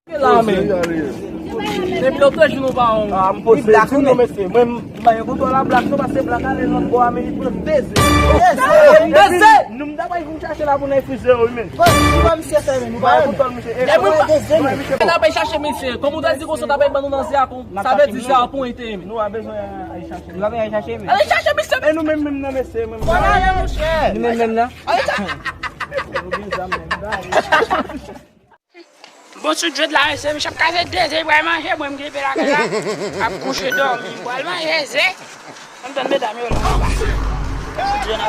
Lá, mesmo. Sempre eu tô no baú. Ah, pô, black não me sei. Mas eu tô lá black, não vai ser black, ali não boa, me por descer. Descer. Não me dá mais um chacha lá pro nós fazer hoje mesmo. Não vai me ser também, não vai botar me ser. É muito descer. Não vai chacha me ser. Como dá esse gosto da bem bandança com saber dizer a põe tem. Não vai beijar aí chacha. Lá vem aí chacha mesmo. Ela chacha me ser. Eu não mesmo não me sei, mesmo. Olha aí, não sei. Não mesmo não. Bon sou de la rese, mi chap kaze deze, pou al manje, mwen mge pe la kaza, ap kouche dormi, pou al manje ze, mwen don medam yo la ba. Sou de na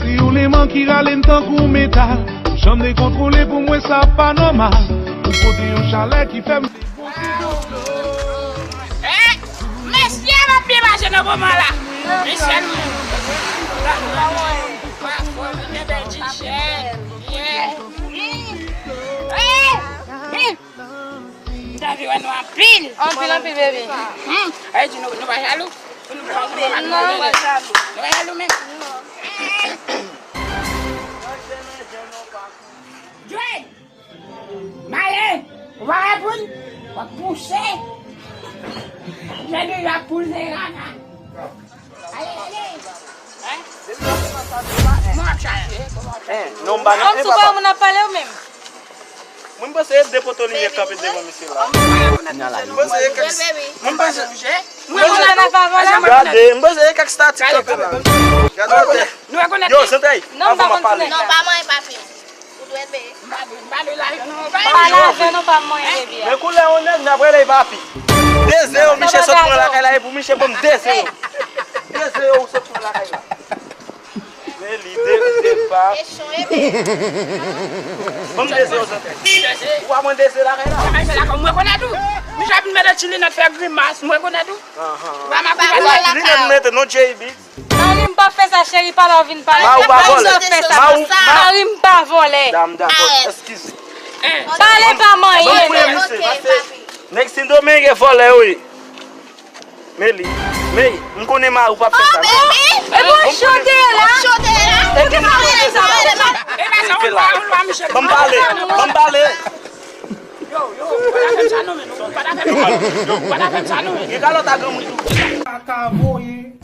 Si ou les man qui râlent tant qu'on métal, j'en ai contrôlé pour moi ça pas normal. Ou côté un chalet qui fait Monsieur va bien marcher dans le moment là. Michel, Davi, on a pile. On pile, bébé. Hey, tu nous vas jaloux? Non, pas jaloux. Nous vas jaloux même. Joël, Maïe, on va répondre. On va pousser. J'ai dit la poule des ranas. Allez, allez. Moi, je Não vai Comme tu vas, on a parlé au même. Mwen pa se depoto liye kape devan misi la. Mwen se e kak... Mwen pa se... Gade, mwen se e kak stati kape la. Gade ote. Yo, sente aí. Não, Avon ma pale. não, Pas mãe, papi. O doente bem. Pas não pas mãe, bébé. Men koule on net, nan apre le papi. Deze yo, Michel sot pran la kay la e pou Michel bom deze yo. Deze yo sot pran la kay la. Men li de pa. Bom deze yo sente. Ou a mwen deze la kay la. Mwen konen tou. Mi jap mwen de chili not fe grimas. Mwen konen tou. Li net mette no JB. Não, ele pas fait ça, chérie, pas la vine, pas Ma ou pa vole. Não, ele pas volé. Dam d'akot, eskize. Parlez pas mãe. Ok, papi. Nek sin domingue vole oui. Meli, mei, mkone ma ou pa fe sa. É bom choter lá. E gen mkone sa. Bambale. E galota gam muito. acabou, hein?